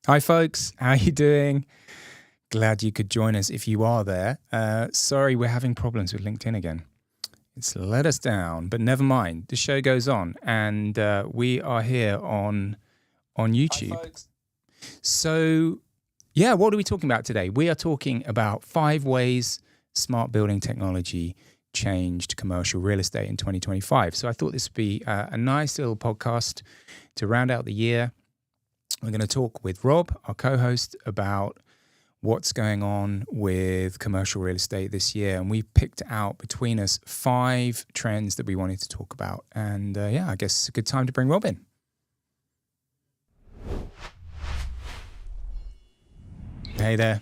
Hi, folks. How you doing? Glad you could join us if you are there. Sorry, we're having problems with LinkedIn again. It's let us down, but never mind. The show goes on, and we are here on YouTube. Hi, folks. So, yeah, what are we talking about today? We are talking about 5 ways smart building technology changed commercial real estate in 2025. So I thought this would be a nice little podcast to round out the year. We're going to talk with Rob, our co-host, about what's going on with commercial real estate this year. And we picked out between us 5 trends that we wanted to talk about. And I guess it's a good time to bring Rob in. Hey there.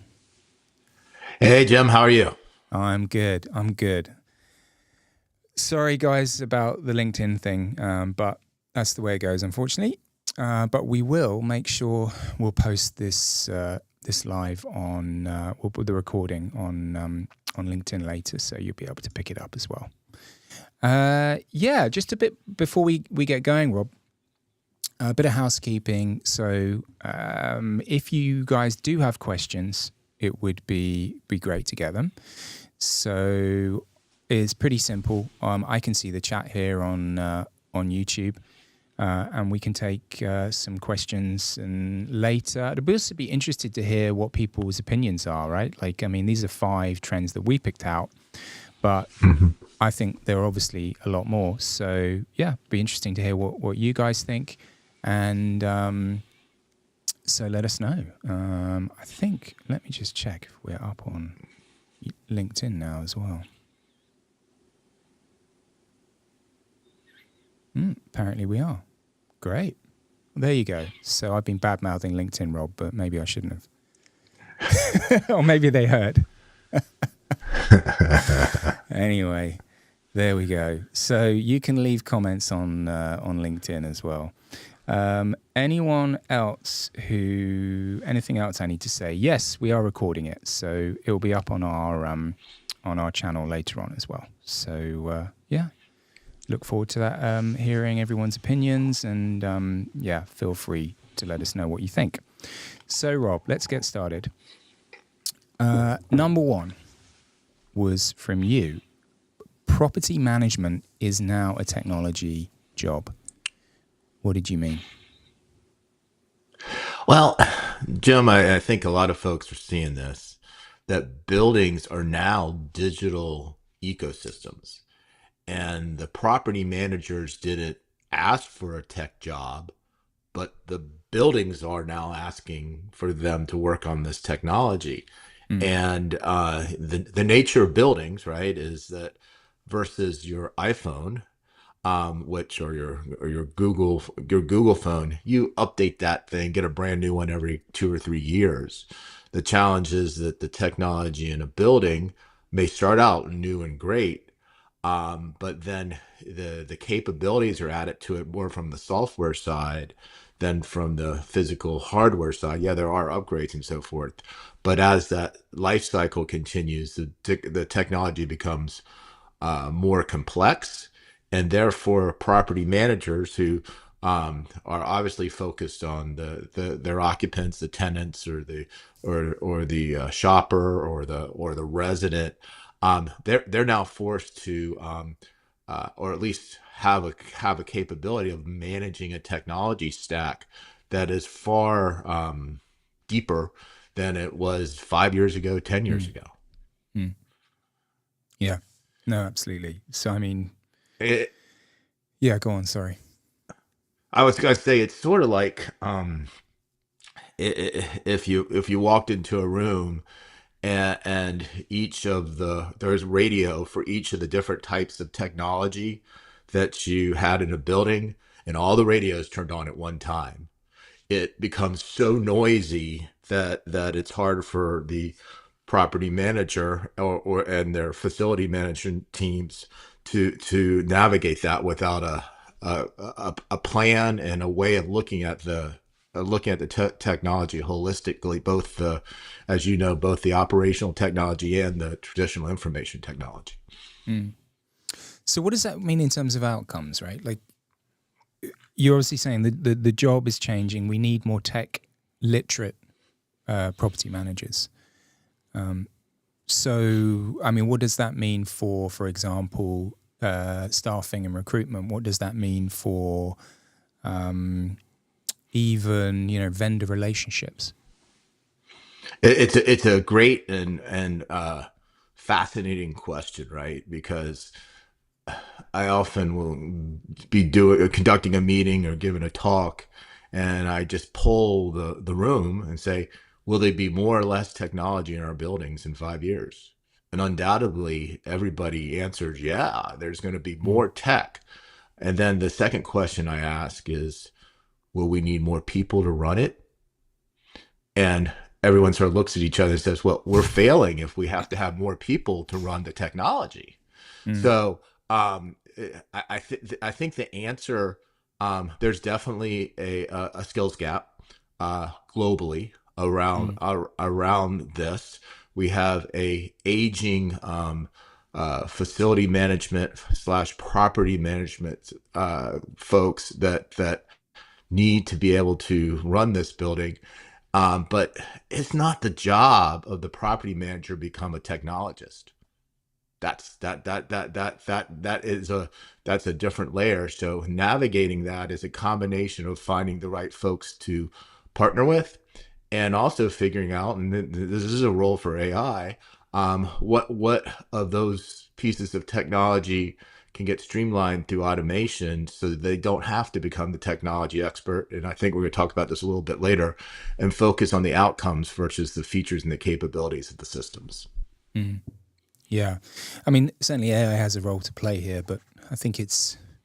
Hey, Jim. How are you? I'm good. Sorry, guys, about the LinkedIn thing, but that's the way it goes, unfortunately. But we will make sure we'll post this live on we'll put the recording on LinkedIn later, so you'll be able to pick it up as well. Just a bit before we get going, Rob. A bit of housekeeping. So if you guys do have questions, it would be great to get them. So it's pretty simple. I can see the chat here on YouTube. And we can take some questions and later. I'd also be interested to hear what people's opinions are, right? Like, I mean, these are 5 trends that we picked out, but I think there are obviously a lot more. So, yeah, be interesting to hear what you guys think. And so let us know. I think, let me just check if we're up on LinkedIn now as well. Apparently we are. Great. Well, there you go. So I've been bad-mouthing LinkedIn, Rob, but maybe I shouldn't have. Or maybe they heard. Anyway, there we go. So you can leave comments on LinkedIn as well. Anyone else anything else I need to say? Yes, we are recording it. So it will be up on our channel later on as well. So, look forward to that, hearing everyone's opinions, and feel free to let us know what you think. So, Rob, let's get started. Number 1 was from you. Property management is now a technology job. What did you mean? Well, Jim, I think a lot of folks are seeing this, that buildings are now digital ecosystems. And the property managers didn't ask for a tech job, but the buildings are now asking for them to work on this technology. And the nature of buildings, right, is that versus your iPhone, which or your Google phone, you update that thing, get a brand new one every 2 or 3 years. The challenge is that the technology in a building may start out new and great, but then the capabilities are added to it more from the software side than from the physical hardware side. Yeah, there are upgrades and so forth, but as that life cycle continues, the technology becomes more complex, and therefore property managers who are obviously focused on their occupants, the tenants, or the shopper, or the resident. They're now forced to, or at least have a capability of managing a technology stack that is far deeper than it was 5 years ago, 10 years ago. Yeah, no, absolutely. So, I mean, It, go on. Sorry. I was gonna say it's sort of like if you walked into a room, and there's radio for each of the different types of technology that you had in a building, and all the radios turned on at one time. It becomes so noisy that it's hard for the property manager and their facility management teams to navigate that without a plan and a way of looking at the technology holistically, both as you know, both the operational technology and the traditional information technology. So what does that mean in terms of outcomes, right? Like, you're obviously saying the job is changing. We need more tech literate property managers. So, I mean, what does that mean for example, staffing and recruitment? What does that mean for even, vendor relationships? It's a great and fascinating question, right? Because I often will be conducting a meeting or giving a talk, and I just poll the room and say, will there be more or less technology in our buildings in 5 years? And undoubtedly, everybody answers, yeah, there's going to be Mm, more tech. And then the second question I ask is, will we need more people to run it? And everyone sort of looks at each other and says, well, we're failing if we have to have more people to run the technology. mm, So I think the answer, there's definitely a skills gap globally mm, around this. We have a aging facility management slash property management folks that need to be able to run this building. But it's not the job of the property manager to become a technologist. That's a different layer. So navigating that is a combination of finding the right folks to partner with, and also figuring out, and this is a role for AI, what of those pieces of technology can get streamlined through automation so that they don't have to become the technology expert. And I think we're going to talk about this a little bit later, and focus on the outcomes versus the features and the capabilities of the systems. mm. Yeah. I mean, certainly AI has a role to play here, but I think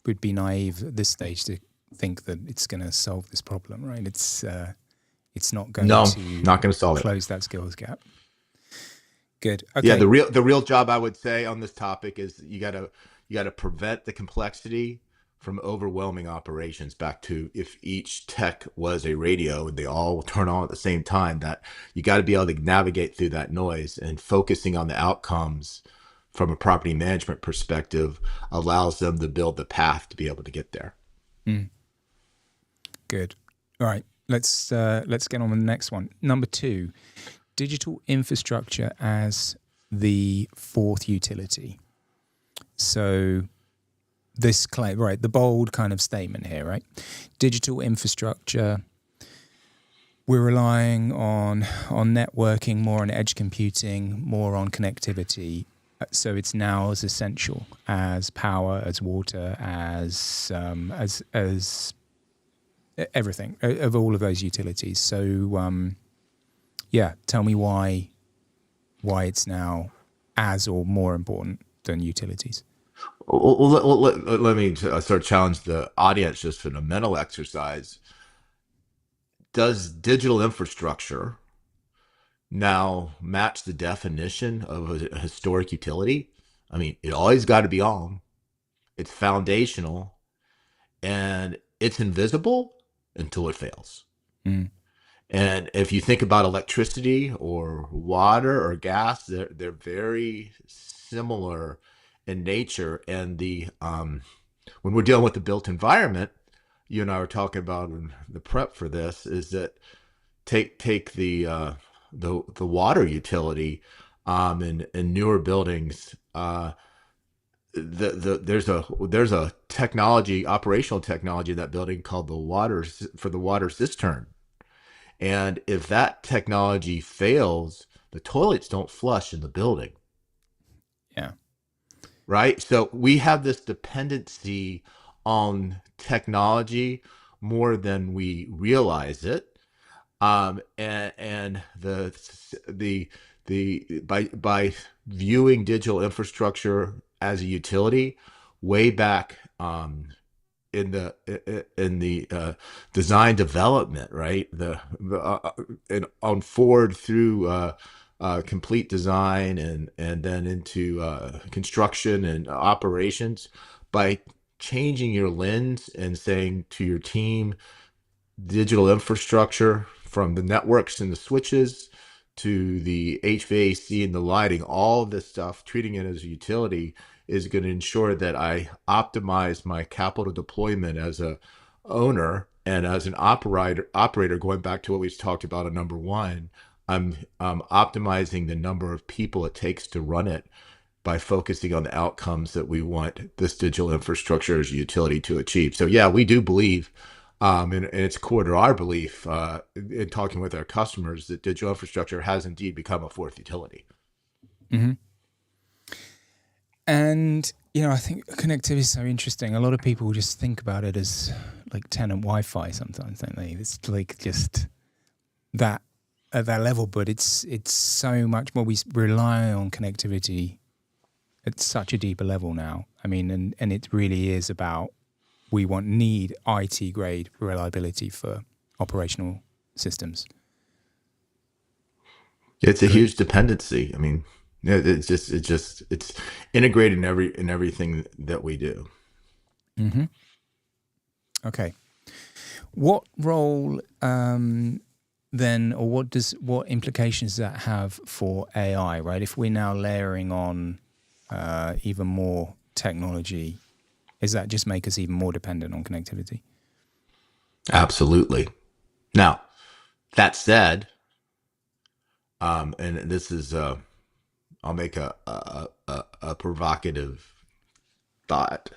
would be naive at this stage to think that it's going to solve this problem, right? It's not going No, to not going to solve it. close that skills gap. Good. Yeah, Okay. the real job I would say on this topic is you gotta prevent the complexity from overwhelming operations. Back to, if each tech was a radio and they all turn on at the same time, that you got to be able to navigate through that noise, and focusing on the outcomes from a property management perspective allows them to build the path to be able to get there. Mm, good. All right. Let's get on with the next one. Number 2, digital infrastructure as the fourth utility. So this claim, right, the bold kind of statement here, right? Digital infrastructure, we're relying on networking, more on edge computing, more on connectivity. So it's now as essential as power, as water, as everything of all of those utilities. So yeah, tell me why it's now as or more important than utilities. Let me sort of challenge the audience just for a mental exercise. Does digital infrastructure now match the definition of a historic utility? I mean, it always got to be on. It's foundational, and it's invisible until it fails. Mm, And if you think about electricity or water or gas, they're very similar in nature. And the when we're dealing with the built environment, you and I were talking about in the prep for this, is that take the water utility in newer buildings. There's a technology, operational technology in that building called the water cistern. And if that technology fails, the toilets don't flush in the building, yeah. right? So we have this dependency on technology more than we realize it. And the by viewing digital infrastructure as a utility way back, in the design development, right? And on forward through complete design, and then into construction and operations, by changing your lens and saying to your team, digital infrastructure, from the networks and the switches to the HVAC and the lighting, all of this stuff, treating it as a utility is going to ensure that I optimize my capital deployment as owner and as an operator, going back to what we talked about on number one, I'm optimizing the number of people it takes to run it by focusing on the outcomes that we want this digital infrastructure as a utility to achieve. So yeah, we do believe, and it's core to our belief in talking with our customers, that digital infrastructure has indeed become a fourth utility. Mm-hmm. And, I think connectivity is so interesting. A lot of people just think about it as like tenant Wi-Fi sometimes, don't they? It's like just that at that level, but it's so much more. We rely on connectivity at such a deeper level now. I mean, and it really is about need IT grade reliability for operational systems. It's a Great. huge dependency. I mean, it's integrated in everything that we do. Mm-hmm. Okay. What role then, or what implications does that have for AI? Right, if we're now layering on even more technology, does that just make us even more dependent on connectivity? Absolutely. Now, that said, and this is, I'll make a provocative thought,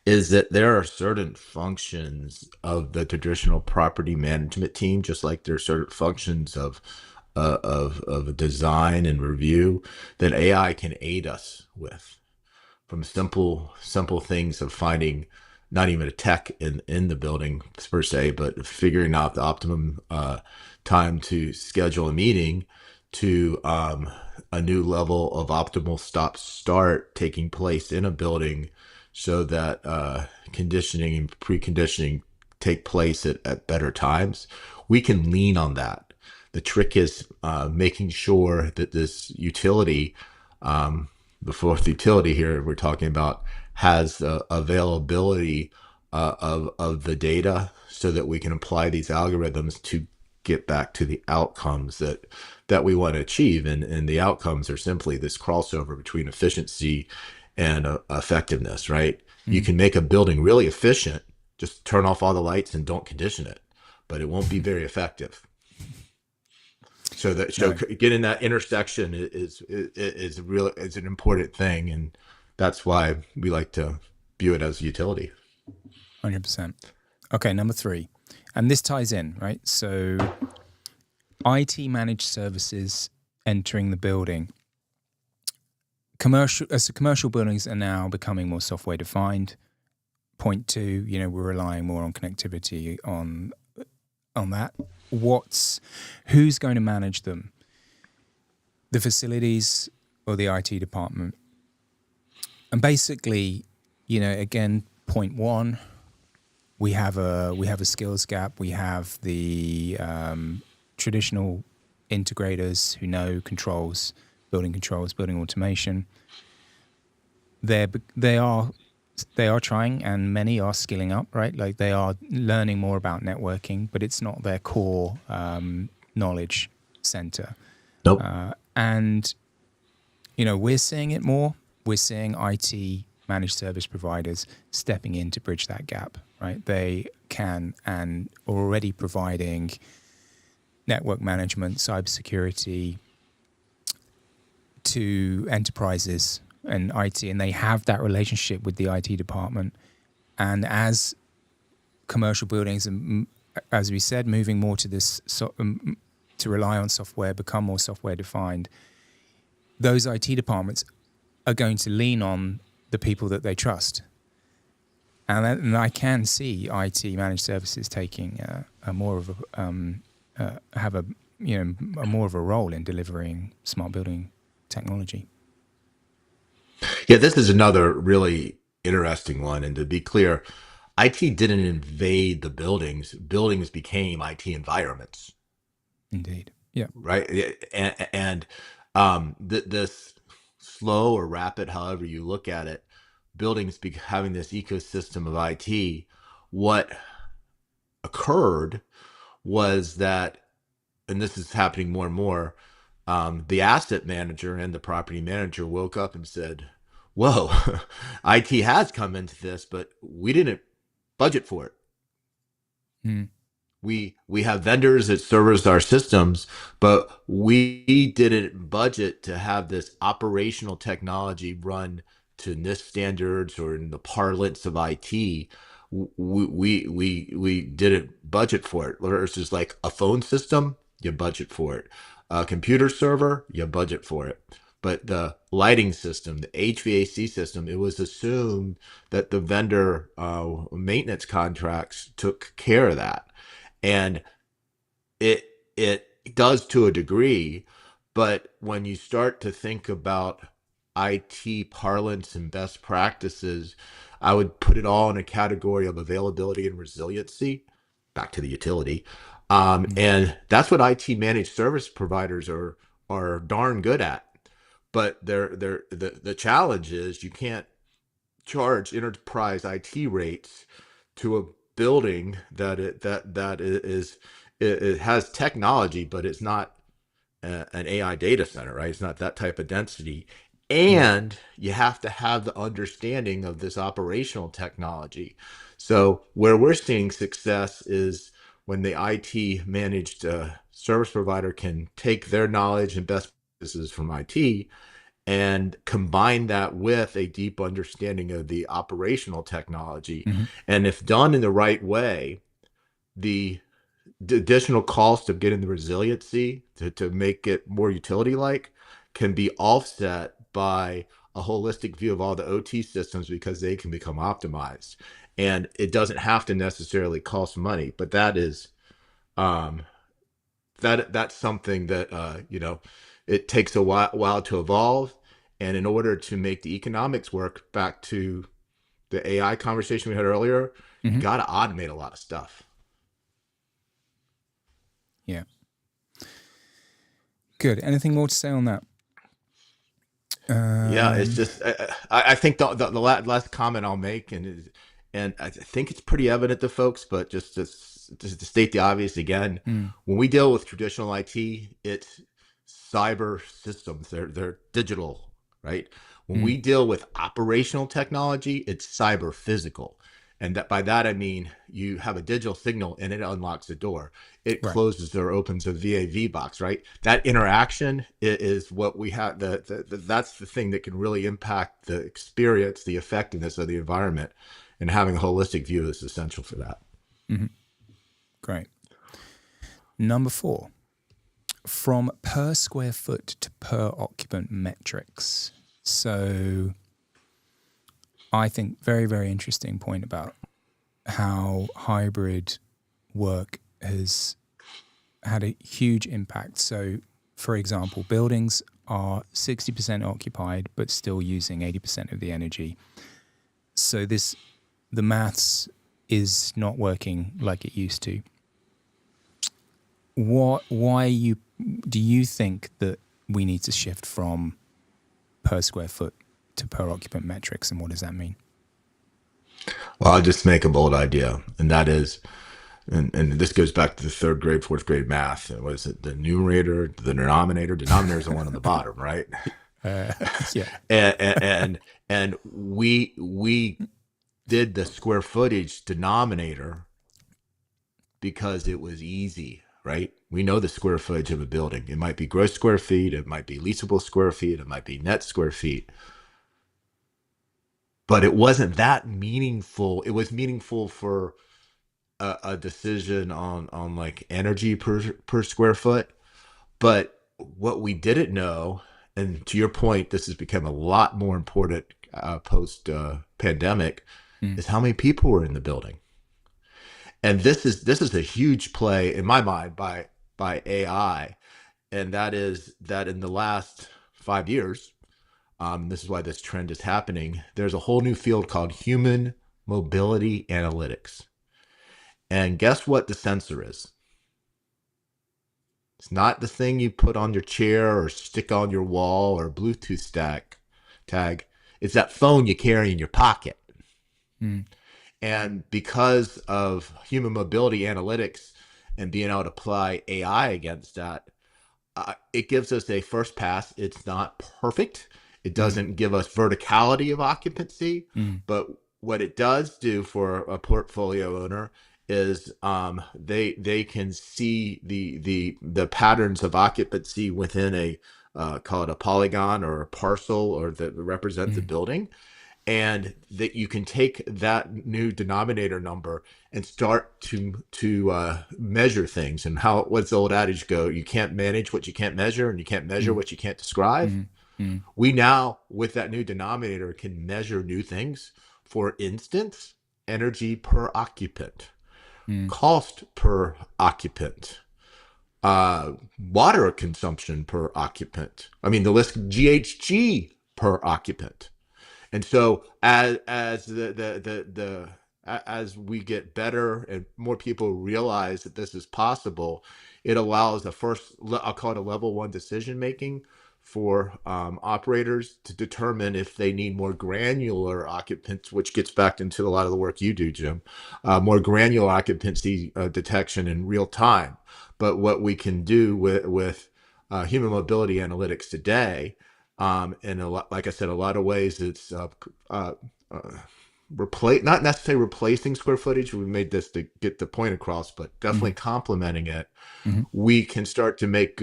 is that there are certain functions of the traditional property management team, just like there are certain functions of design and review that AI can aid us with, from simple things of finding not even a tech in the building per se, but figuring out the optimum time to schedule a meeting, to a new level of optimal stop start taking place in a building, so that conditioning and preconditioning take place at better times. We can lean on that. The trick is making sure that this utility, the fourth utility here we're talking about, has the availability of the data so that we can apply these algorithms to get back to the outcomes that we want to achieve. And the outcomes are simply this crossover between efficiency and effectiveness, right? You Mm. can make a building really efficient, just turn off all the lights and don't condition it, but it won't be very effective. So No, getting that intersection is real, is an important thing, and that's why we like to view it as a utility. 100%. Okay, number 3, and this ties in, right? So IT managed services entering the building. Commercial buildings are now becoming more software defined. Point 2, we're relying more on connectivity on that. Who's going to manage them? The facilities or the IT department? And basically, again, point 1, we have a skills gap. We have the traditional integrators who know controls, building automation. They are trying, and many are skilling up, right? Like they are learning more about networking, but it's not their core knowledge center. Nope. And we're seeing it more. We're seeing IT managed service providers stepping in to bridge that gap, right? They can and are already providing network management, cybersecurity to enterprises and IT, and they have that relationship with the IT department. And as commercial buildings, as we said, moving more to this to rely on software, become more software defined, those IT departments are going to lean on the people that they trust. And I can see IT managed services taking a more of a have a more of a role in delivering smart building technology. Yeah, this is another really interesting one. And to be clear, IT didn't invade the buildings. Buildings became IT environments, Indeed. Yeah. right? And this slow or rapid, however you look at it, buildings having this ecosystem of IT, what occurred was that, and this is happening more and more, the asset manager and the property manager woke up and said, whoa, IT has come into this, but we didn't budget for it. Mm. We have vendors that service our systems, but we didn't budget to have this operational technology run to NIST standards or in the parlance of IT. We didn't budget for it. Versus like a phone system, you budget for it. A computer server, you budget for it. But the lighting system, the HVAC system, it was assumed that the vendor maintenance contracts took care of that, and it does to a degree. But when you start to think about IT parlance and best practices, I would put it all in a category of availability and resiliency. Back to the utility, Mm. and that's what IT managed service providers are darn good at. But the challenge is you can't charge enterprise IT rates to a building that it has technology, but it's not an AI data center, right? It's not that type of density. Yeah. And you have to have the understanding of this operational technology. So where we're seeing success is when the IT managed service provider can take their knowledge and best practices from IT and combine that with a deep understanding of the operational technology. Hmm. And if done in the right way, the additional cost of getting the resiliency to make it more utility like can be offset by a holistic view of all the OT systems because they can become optimized. And it doesn't have to necessarily cost money, but that is um, that's something that it takes a while to evolve. And in order to make the economics work, back to the AI conversation we had earlier, you Hmm. got to automate a lot of stuff. Yeah. Good. Anything more to say on that? Yeah, it's Um, just I think the last comment I'll make, and I think it's pretty evident to folks, but just to state the obvious again, mm, when we deal with traditional IT, it's cyber systems. They're digital, right? When mm, we deal with operational technology, it's cyber physical. And that by that I mean you have a digital signal and it unlocks the door. It right. closes or opens a VAV box, right? That interaction is what we have. That's the thing that can really impact the experience, the effectiveness of the environment, and having a holistic view is essential for that. Hmm. Great. Number 4, from per square foot to per occupant metrics. So I think very, very interesting point about how hybrid work has had a huge impact. So, for example, buildings are 60% occupied, but still using 80% of the energy. So the maths is not working like it used to. Why do you think that we need to shift from per square foot to per occupant metrics, and what does that mean? Well, I'll just make a bold idea, and that is, and this goes back to the third grade, fourth grade math. And what is it? The numerator, the denominator. Denominator is the one on the bottom, right? Uh, yeah. And we did the square footage denominator because it was easy, right? We know the square footage of a building. It might be gross square feet, it might be leasable square feet, it might be net square feet, but it wasn't that meaningful. It was meaningful for a decision on like energy per square foot. But what we didn't know, and to your point, this has become a lot more important post pandemic, Mm. is how many people were in the building. And this is a huge play in my mind by AI, and that is that in the last 5 years, this is why this trend is happening. There's a whole new field called human mobility analytics, and guess what the sensor is? It's not the thing you put on your chair or stick on your wall or Bluetooth stack tag. It's that phone you carry in your pocket. Mm. And because of human mobility analytics and being able to apply AI against that, it gives us a first pass. It's not perfect. It Mm. doesn't give us verticality of occupancy, Mm. but what it does do for a portfolio owner is they can see the patterns of occupancy within a call it a polygon or a parcel or that represent the Mm. building, and that you can take that new denominator number and start to measure things. And how what's the old adage go? You can't manage what you can't measure, and you can't measure Mm. what you can't describe. Mm. Mm. We now, with that new denominator, can measure new things. For instance, energy per occupant, Mm. cost per occupant, water consumption per occupant. I mean, the list GHG per occupant. And so as we get better and more people realize that this is possible, it allows the first, I'll call it a level one decision making for operators to determine if they need more granular occupants, which gets back into a lot of the work you do, Jim, more granular occupancy detection in real time. But what we can do with human mobility analytics today, and like I said, a lot of ways it's not necessarily replacing square footage. We made this to get the point across, but definitely Mm. complementing it. Mm. We can start to make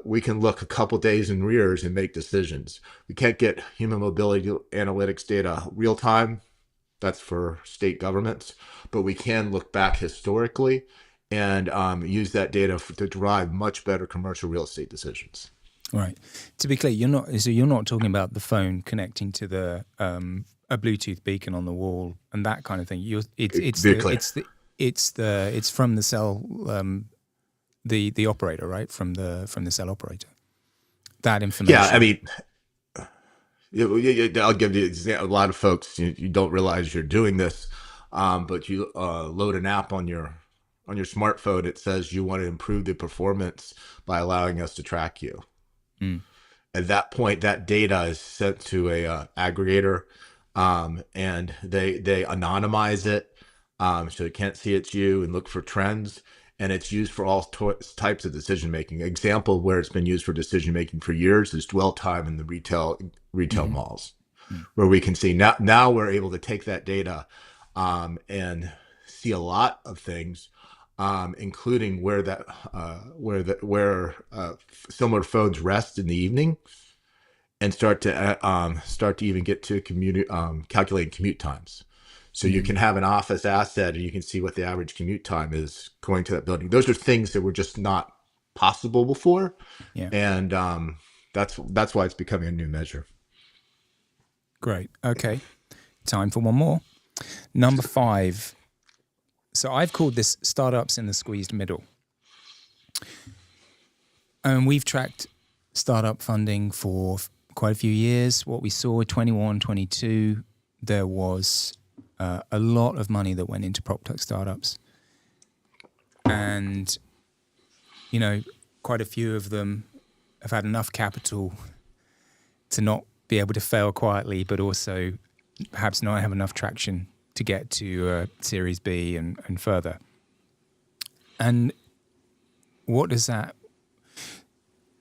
we can look a couple days in rears and make decisions. We can't get human mobility analytics data real time. That's for state governments, but we can look back historically and use that data to drive much better commercial real estate decisions. Right. To be clear, you're not talking about the phone connecting to the a Bluetooth beacon on the wall and that kind of thing. Be clear. It's from the cell, the operator, right? From the cell operator. That information. Yeah, I mean, I'll give you an example. A lot of folks, you don't realize you're doing this, but you load an app on your smartphone. It says you want to improve the performance by allowing us to track you. Mm. At that point, that data is sent to a aggregator, and they anonymize it, so you can't see it's you, and look for trends. And it's used for all types of decision making. Example where it's been used for decision making for years is dwell time in the retail Mm-hmm. malls, where we can see now we're able to take that data and see a lot of things, including where similar phones rest in the evening, and start to even get to calculating commute times. So you can have an office asset and you can see what the average commute time is going to that building. Those are things that were just not possible before. Yeah. And that's why it's becoming a new measure. Great. Okay. Time for one more. Number 5. So I've called this startups in the squeezed middle. And we've tracked startup funding for quite a few years. What we saw 21, 22, there was a lot of money that went into prop tech startups. And, quite a few of them have had enough capital to not be able to fail quietly, but also perhaps not have enough traction to get to Series B and further. And what does that...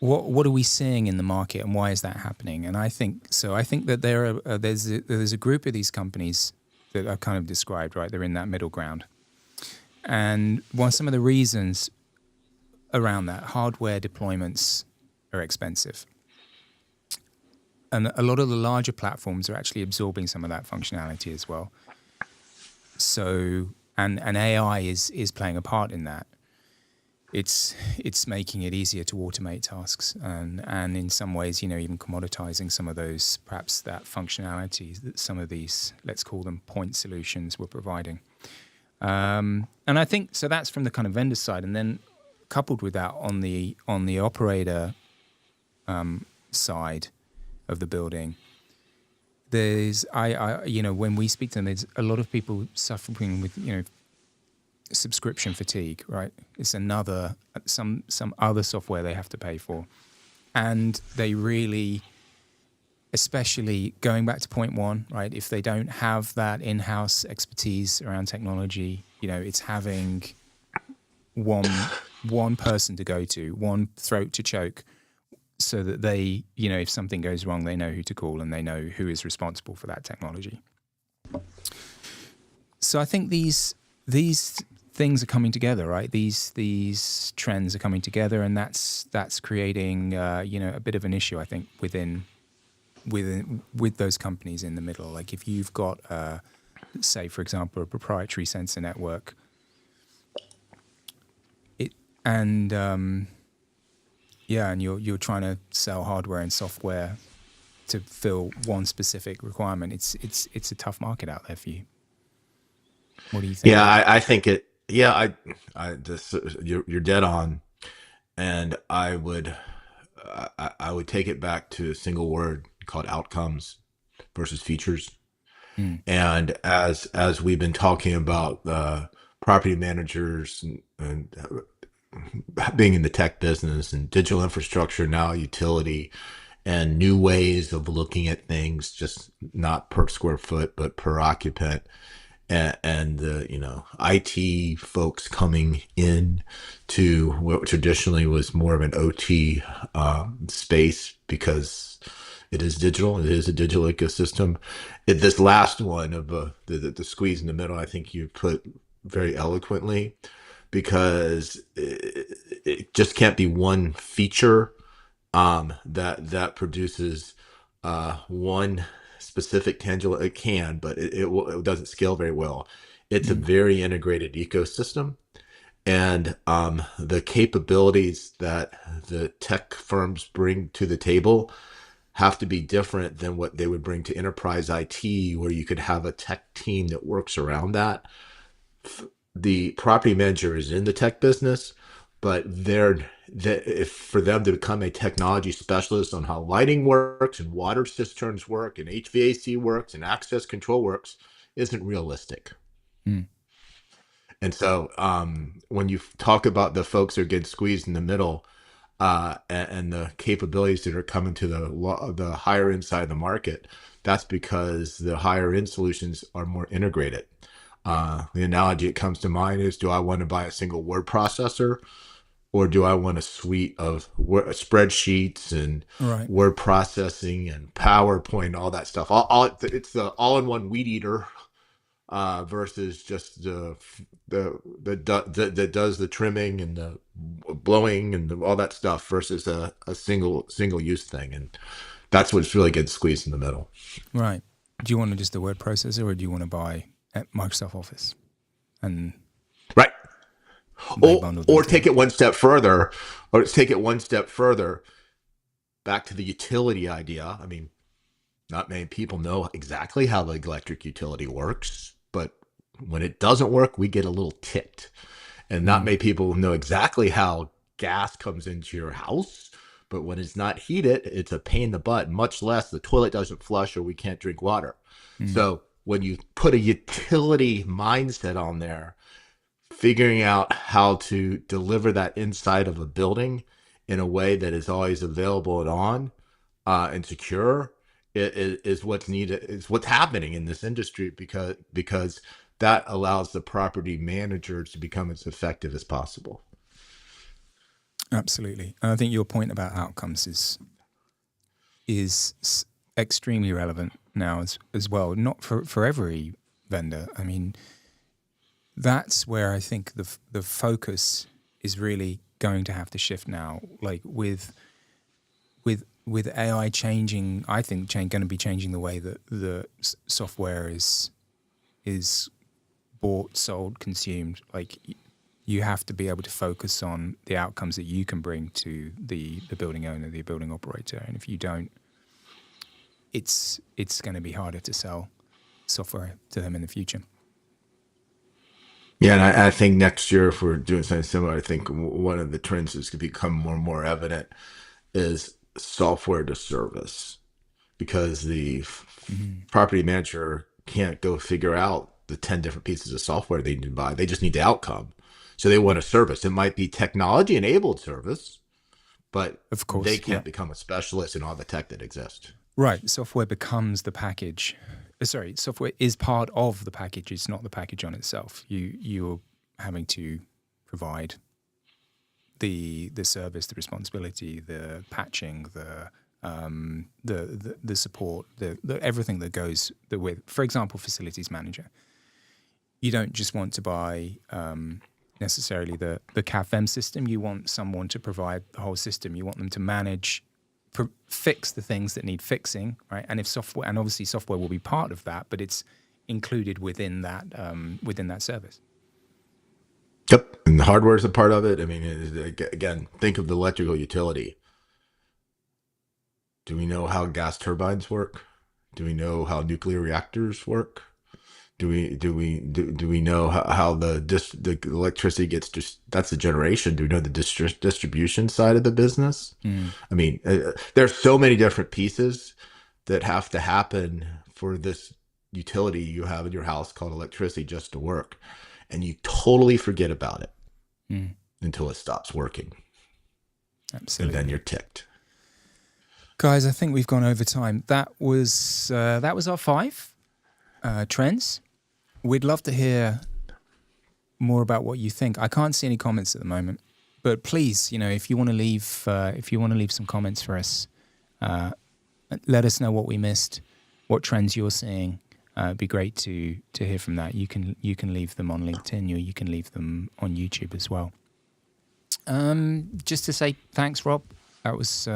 What are we seeing in the market, and why is that happening? And I think that there's a group of these companies that are kind of described, right? They're in that middle ground. And some of the reasons around that, hardware deployments are expensive. And a lot of the larger platforms are actually absorbing some of that functionality as well. So, and AI is playing a part in that. It's making it easier to automate tasks and in some ways, even commoditizing some of those, perhaps that functionality that some of these, let's call them point solutions, were providing. And I think, so that's from the kind of vendor side. And then coupled with that on the operator side of the building, there's, when we speak to them, there's a lot of people suffering with, subscription fatigue, right? It's another some other software they have to pay for, and they really, especially going back to point one, right? If they don't have that in-house expertise around technology, it's having one person to go to, one throat to choke, so that they, if something goes wrong, they know who to call and they know who is responsible for that technology. So I think these these things are coming together, right? These trends are coming together, and that's creating a bit of an issue, I think, with those companies in the middle. Like if you've got say, for example, a proprietary sensor network, and and you're trying to sell hardware and software to fill one specific requirement. It's a tough market out there for you. What do you think? Yeah, I think it. Yeah, I just you're dead on, and I would take it back to a single word called outcomes versus features. Mm. And as we've been talking about property managers and being in the tech business and digital infrastructure now, utility, and new ways of looking at things, just not per square foot, but per occupant. And the IT folks coming in to what traditionally was more of an OT space because it is digital. It is a digital ecosystem. This last one of the squeeze in the middle, I think you put very eloquently, because it just can't be one feature that produces one specific tangible. It can, but it doesn't scale very well. It's a very integrated ecosystem, and the capabilities that the tech firms bring to the table have to be different than what they would bring to enterprise IT, where you could have a tech team that works around that. The property manager is in the tech business, but if for them to become a technology specialist on how lighting works and water cisterns work and HVAC works and access control works isn't realistic. Mm. And so when you talk about the folks that are getting squeezed in the middle, and the capabilities that are coming to the higher end side of the market, that's because the higher end solutions are more integrated. The analogy that comes to mind is, do I want to buy a single word processor, or do I want a suite of spreadsheets and Right. word processing and PowerPoint, all that stuff? It's the all-in-one weed eater versus just that does the trimming and the blowing and all that stuff versus a single use thing. And that's what's really getting squeezed in the middle. Right. Do you want just a word processor, or do you want to buy Microsoft Office? And Right. they bundled them Or together. take it one step further, back to the utility idea. I mean, not many people know exactly how the electric utility works, but when it doesn't work, we get a little ticked. And not many people know exactly how gas comes into your house, but when it's not heated, it's a pain in the butt, much less the toilet doesn't flush or we can't drink water. So when you put a utility mindset on there, figuring out how to deliver that inside of a building in a way that is always available and on and secure is what's needed. Is what's happening in this industry, because that allows the property managers to become as effective as possible. Absolutely. And I think your point about outcomes is extremely relevant now as well. Not for every vendor. I mean, that's where I think the focus is really going to have to shift now. Like with AI changing, I think going to be changing the way that the software is bought, sold, consumed. Like you have to be able to focus on the outcomes that you can bring to the building owner, the building operator, and if you don't, it's going to be harder to sell software to them in the future. Yeah, and I think next year, if we're doing something similar, I think one of the trends that's going to become more and more evident is software to service, because the property manager can't go figure out the 10 different pieces of software they need to buy. They just need the outcome. So they want a service. It might be technology enabled service, but Of course, they can't become a specialist in all the tech that exists. Right. Software becomes the package. Software is part of the package. It's not the package on itself. You're having to provide the service, the responsibility, the patching, the support, the everything that goes with. For example, facilities manager. you don't just want to buy necessarily the CAFM system. You want someone to provide the whole system. You want them to manage, fix the things that need fixing, right? And if software, and obviously software will be part of that, but it's included within that service. Yep, and the hardware is a part of it. I mean, again, think of the electrical utility. Do we know how gas turbines work? Do we know how nuclear reactors work? Do we know how the electricity gets that's the generation? Do we know the distribution side of the business? I mean, there's so many different pieces that have to happen for this utility you have in your house called electricity just to work, and you totally forget about it until it stops working. Absolutely. And then you're ticked. Guys, I think we've gone over time. That was our 5 trends. We'd love to hear more about what you think. I can't see any comments at the moment, but please, if you want to leave some comments for us, let us know what we missed, what trends you're seeing. It'd be great to hear from that. You can leave them on LinkedIn, or you can leave them on YouTube as well. Just to say thanks, Rob. That was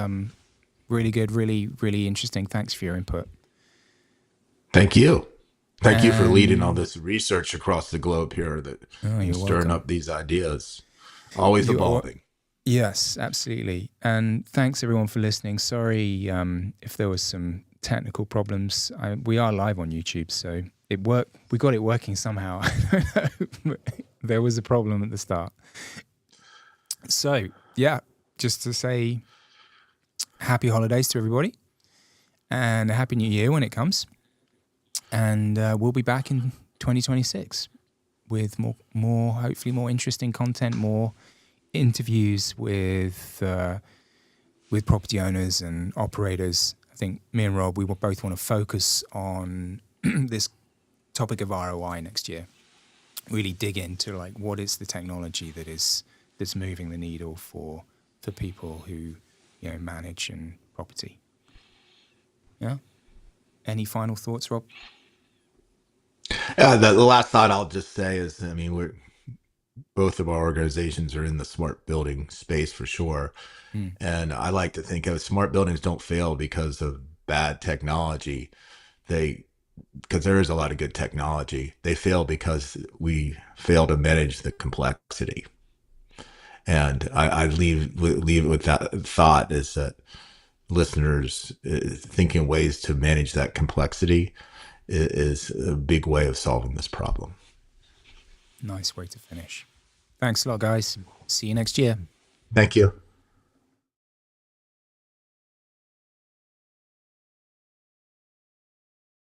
really good, really, really interesting. Thanks for your input. Thank you. Thank you for leading all this research across the globe here and stirring up these ideas. Always evolving. Yes, absolutely. And thanks everyone for listening. Sorry if there was some technical problems. We are live on YouTube, so it worked. We got it working somehow. I don't know. There was a problem at the start. So, yeah, just to say happy holidays to everybody and a happy new year when it comes. And we'll be back in 2026 with more, hopefully more interesting content, more interviews with property owners and operators. I think me and Rob, we will both want to focus on this topic of ROI next year. Really dig into what is the technology that's moving the needle for people who manage and property. Yeah. Any final thoughts, Rob? The last thought I'll just say is, I mean, both of our organizations are in the smart building space for sure. And I like to think of smart buildings don't fail because of bad technology. Because there is a lot of good technology. They fail because we fail to manage the complexity. And I leave it with that thought, is that listeners thinking ways to manage that complexity is a big way of solving this problem. Nice way to finish. Thanks a lot, guys. See you next year. Thank you.